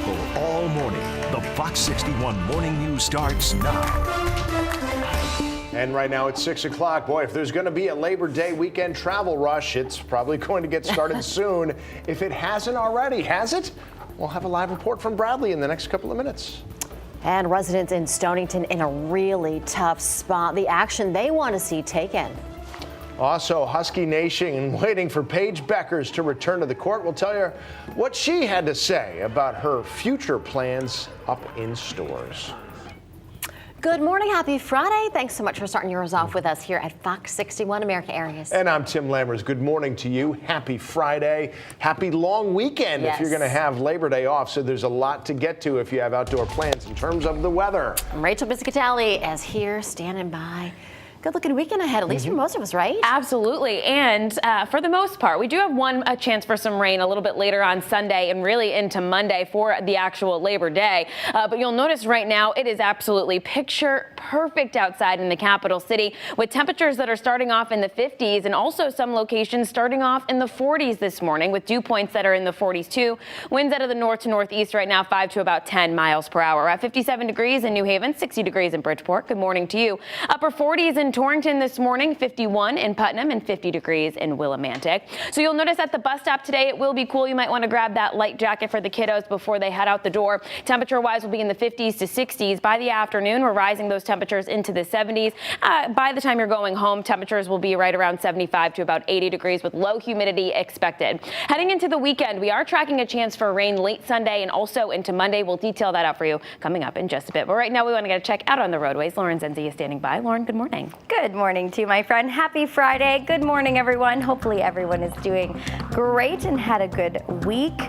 people all morning. The Fox 61 Morning News starts now. And right now it's 6 o'clock. Boy, if there's going to be a Labor Day weekend travel rush, it's probably going to get started soon. If it hasn't already, has it? We'll have a live report from Bradley in the next couple of minutes. And residents in Stonington in a really tough spot. The action they want to see taken. Also, Husky Nation waiting for Paige Beckers to return to the court. We'll tell you what she had to say about her future plans up in stores. Good morning. Happy Friday. Thanks so much for starting yours off with us here at Fox 61 America Areas. And I'm Tim Lammers. Good morning to you. Happy Friday. Happy long weekend if you're going to have Labor Day off. So there's a lot to get to if you have outdoor plans in terms of the weather. Rachel Biscatelli is here standing by. Good looking weekend ahead, at least for most of us, right? Absolutely. And for the most part, we do have a chance for some rain a little bit later on Sunday and really into Monday for the actual Labor Day. But you'll notice right now it is absolutely picture perfect outside in the capital city with temperatures that are starting off in the 50s and also some locations starting off in the 40s this morning with dew points that are in the 40s too. Winds out of the north to northeast right now 5 to about 10 miles per hour. At 57 degrees in New Haven, 60 degrees in Bridgeport. Good morning to you. Upper 40s in Torrington this morning, 51 in Putnam and 50 degrees in Willimantic. So you'll notice at the bus stop today, it will be cool. You might want to grab that light jacket for the kiddos before they head out the door. Temperature wise will be in the 50s to 60s. By the afternoon, we're rising those temperatures into the 70s. By the time you're going home, temperatures will be right around 75 to about 80 degrees with low humidity expected. Heading into the weekend, we are tracking a chance for rain late Sunday and also into Monday. We'll detail that out for you coming up in just a bit. But right now, we want to get a check out on the roadways. Lauren Zenzi is standing by. Lauren, good morning. Good morning to you, my friend. Happy Friday. Good morning, everyone. Hopefully everyone is doing great and had a good week.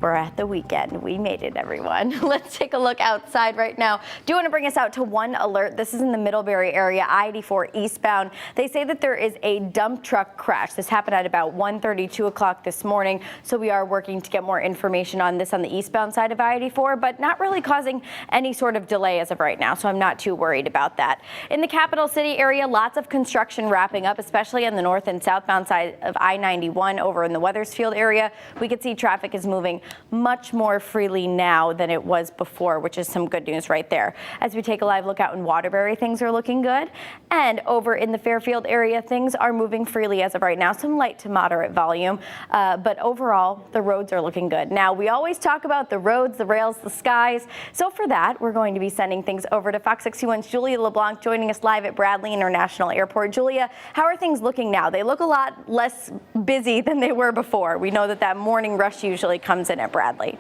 We're at the weekend. We made it, everyone. Let's take a look outside right now. Do want to bring us out to one alert. This is in the Middlebury area, I-84 eastbound. They say that there is a dump truck crash. This happened at about 1:30, 2 o'clock this morning. So we are working to get more information on this on the eastbound side of I-84, but not really causing any sort of delay as of right now. So I'm not too worried about that. In the capital city area, lots of construction wrapping up, especially on the north and southbound side of I-91 over in the Wethersfield area. We can see traffic is moving much more freely now than it was before, which is some good news right there. As we take a live look out in Waterbury, things are looking good. And over in the Fairfield area, things are moving freely as of right now, some light to moderate volume. But overall, the roads are looking good. Now, we always talk about the roads, the rails, the skies. So for that, we're going to be sending things over to Fox 61's Julia LeBlanc joining us live at Bradley International Airport. Julia, how are things looking now? They look a lot less busy than they were before. We know that that morning rush usually comes in at Bradley.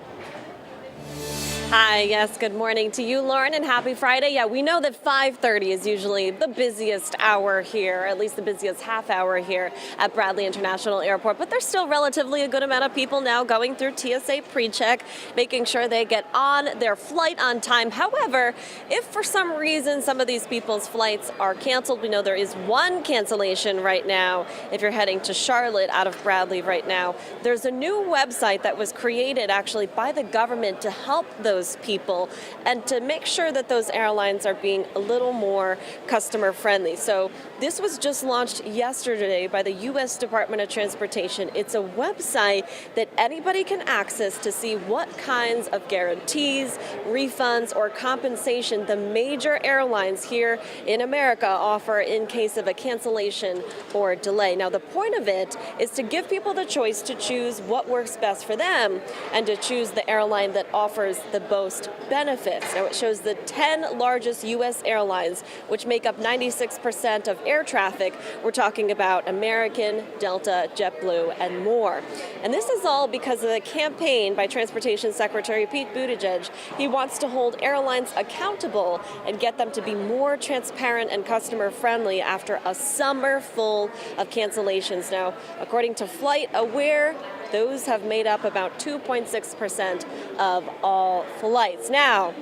Hi, yes, good morning to you, Lauren, and happy Friday. Yeah, we know that 5:30 is usually the busiest hour here, at least the busiest half hour here at Bradley International Airport, but there's still relatively a good amount of people now going through TSA pre-check, making sure they get on their flight on time. However, if for some reason some of these people's flights are canceled, we know there is one cancellation right now. If you're heading to Charlotte out of Bradley right now, there's a new website that was created actually by the government to help those people and to make sure that those airlines are being a little more customer friendly. So this was just launched yesterday by the U.S. Department of Transportation. It's a website that anybody can access to see what kinds of guarantees, refunds, or compensation the major airlines here in America offer in case of a cancellation or delay. Now, the point of it is to give people the choice to choose what works best for them and to choose the airline that offers the most benefits. Now, it shows the 10 largest U.S. airlines, which make up 96% of air traffic. We're talking about American, Delta, JetBlue, and more. And this is all because of the campaign by Transportation Secretary Pete Buttigieg. He wants to hold airlines accountable and get them to be more transparent and customer friendly after a summer full of cancellations. Now, according to Flight Aware, those have made up about 2.6% of all flights. Now,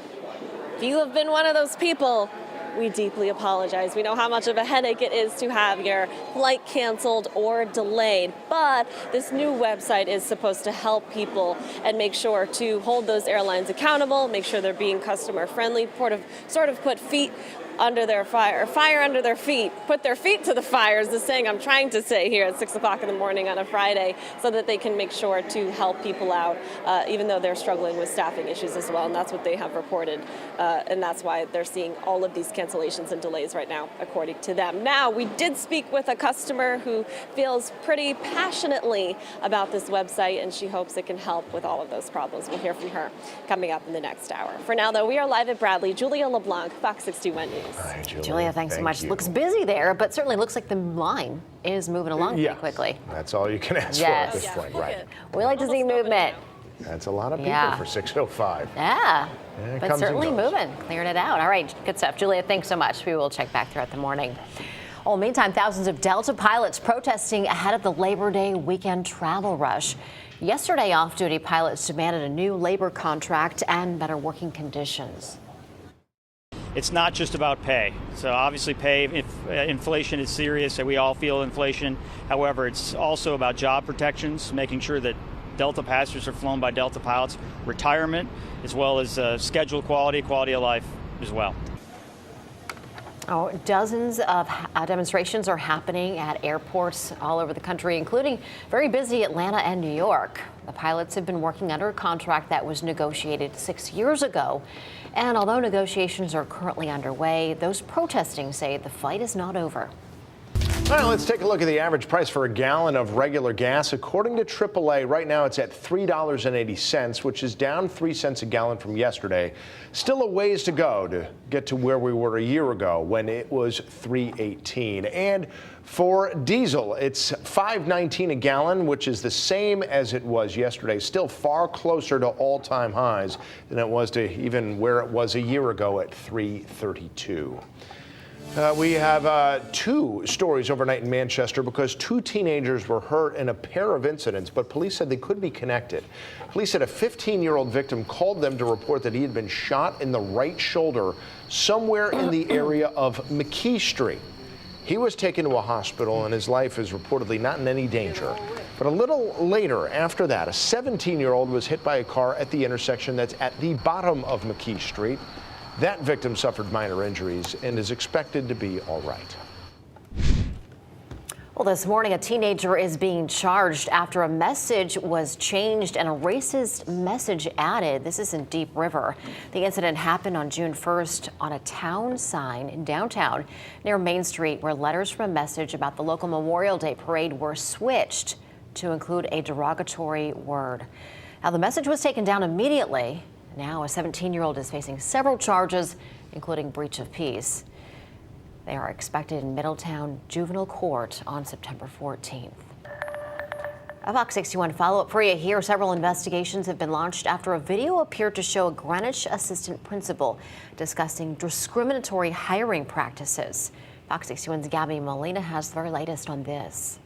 if you have been one of those people, we deeply apologize. We know how much of a headache it is to have your flight canceled or delayed, but this new website is supposed to help people and make sure to hold those airlines accountable, make sure they're being customer friendly, sort of put feet under their fire under their feet, put their feet to the fire is the saying I'm trying to say here at 6 o'clock in the morning on a Friday, so that they can make sure to help people out, even though they're struggling with staffing issues as well. And that's what they have reported. And that's why they're seeing all of these cancellations and delays right now, according to them. Now, we did speak with a customer who feels pretty passionately about this website, and she hopes it can help with all of those problems. We'll hear from her coming up in the next hour. For now, though, we are live at Bradley. Julia LeBlanc, Fox 61 News. Hi, Julia, thanks so much. Looks busy there, but certainly looks like the line is moving along pretty quickly. That's all you can ask for at this point, right? We like to see movement. That's a lot of people for 6:05. Yeah, Yeah, but certainly moving, clearing it out. All right, good stuff. Julia, thanks so much. We will check back throughout the morning. Well, meantime, thousands of Delta pilots protesting ahead of the Labor Day weekend travel rush. Yesterday, off-duty pilots demanded a new labor contract and better working conditions. It's not just about pay. So obviously pay, if inflation is serious, and we all feel inflation. However, it's also about job protections, making sure that Delta passengers are flown by Delta pilots, retirement, as well as schedule quality of life as well. Oh, dozens of demonstrations are happening at airports all over the country, including very busy Atlanta and New York. The pilots have been working under a contract that was negotiated 6 years ago. And although negotiations are currently underway, those protesting say the fight is not over. All right, let's take a look at the average price for a gallon of regular gas. According to AAA, right now it's at $3.80, which is down 3 cents a gallon from yesterday. Still a ways to go to get to where we were a year ago when it was $3.18. And for diesel, it's $5.19 a gallon, which is the same as it was yesterday. Still far closer to all-time highs than it was to even where it was a year ago at $3.32. We have two stories overnight in Manchester because two teenagers were hurt in a pair of incidents, but police said they could be connected. Police said a 15-year-old victim called them to report that he had been shot in the right shoulder somewhere in the area of McKee Street. He was taken to a hospital and his life is reportedly not in any danger. But a little later after that, a 17-year-old was hit by a car at the intersection that's at the bottom of McKee Street. That victim suffered minor injuries and is expected to be all right. Well, this morning, a teenager is being charged after a message was changed and a racist message added. This is in Deep River. The incident happened on June 1st on a town sign in downtown near Main Street, where letters from a message about the local Memorial Day parade were switched to include a derogatory word. Now, the message was taken down immediately. Now, a 17-year-old is facing several charges, including breach of peace. They are expected in Middletown Juvenile Court on September 14th. A Fox 61 follow-up for you here. Several investigations have been launched after a video appeared to show a Greenwich assistant principal discussing discriminatory hiring practices. Fox 61's Gabby Molina has the very latest on this.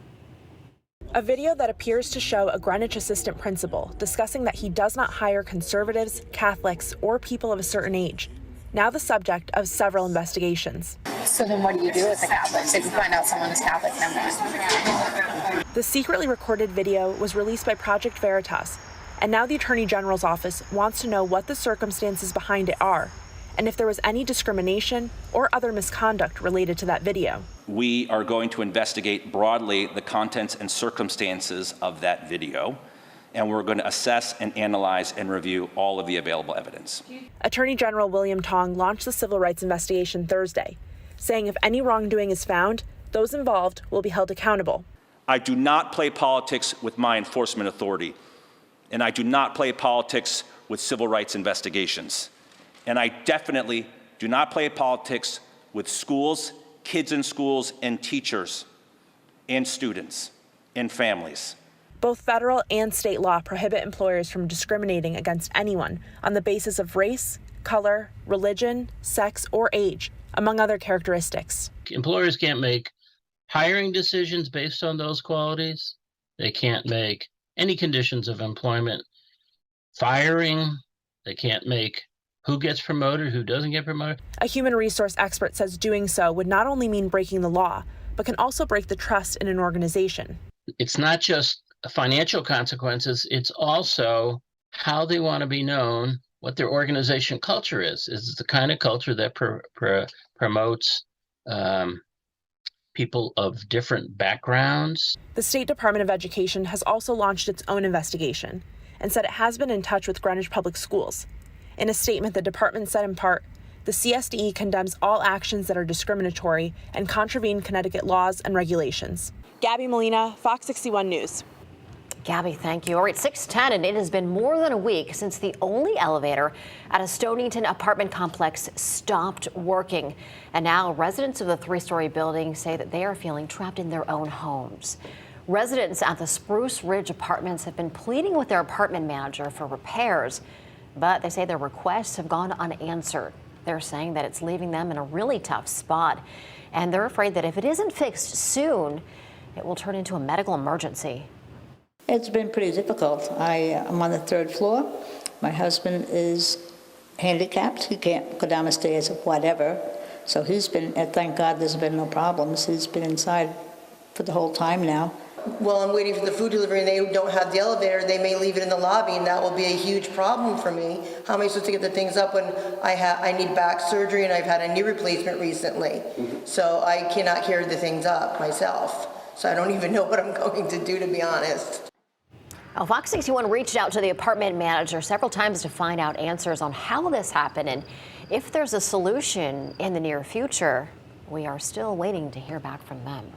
A video that appears to show a Greenwich assistant principal discussing that he does not hire conservatives, Catholics, or people of a certain age. Now the subject of several investigations. So then what do you do with the Catholics? If you find out someone is Catholic, then what? The secretly recorded video was released by Project Veritas, and now the Attorney General's office wants to know what the circumstances behind it are, and if there was any discrimination or other misconduct related to that video. We are going to investigate broadly the contents and circumstances of that video, and we're going to assess and analyze and review all of the available evidence. Attorney General William Tong launched the civil rights investigation Thursday, saying if any wrongdoing is found, those involved will be held accountable. I do not play politics with my enforcement authority, and I do not play politics with civil rights investigations. And I definitely do not play politics with schools, kids in schools, and teachers, and students, and families. Both federal and state law prohibit employers from discriminating against anyone on the basis of race, color, religion, sex, or age, among other characteristics. Employers can't make hiring decisions based on those qualities. They can't make any conditions of employment. Firing, they can't make who gets promoted, who doesn't get promoted. A human resource expert says doing so would not only mean breaking the law, but can also break the trust in an organization. It's not just financial consequences, it's also how they want to be known what their organization culture is the kind of culture that promotes people of different backgrounds. The State Department of Education has also launched its own investigation and said it has been in touch with Greenwich Public Schools. In a statement, the department said in part, the CSDE condemns all actions that are discriminatory and contravene Connecticut laws and regulations. Gabby Molina, Fox 61 News. Gabby, thank you. All right, 6:10, and it has been more than a week since the only elevator at a Stonington apartment complex stopped working. And now residents of the 3-story building say that they are feeling trapped in their own homes. Residents at the Spruce Ridge Apartments have been pleading with their apartment manager for repairs, but they say their requests have gone unanswered. They're saying that it's leaving them in a really tough spot, and they're afraid that if it isn't fixed soon, it will turn into a medical emergency. It's been pretty difficult. I'm on the 3rd floor. My husband is handicapped. He can't go down the stairs or whatever. So he's been, thank God there's been no problems. He's been inside for the whole time now. Well, I'm waiting for the food delivery and they don't have the elevator. They may leave it in the lobby and that will be a huge problem for me. How am I supposed to get the things up when I need back surgery and I've had a knee replacement recently? So I cannot carry the things up myself. So I don't even know what I'm going to do, to be honest. Well, Fox 61 reached out to the apartment manager several times to find out answers on how this happened and if there's a solution in the near future. We are still waiting to hear back from them.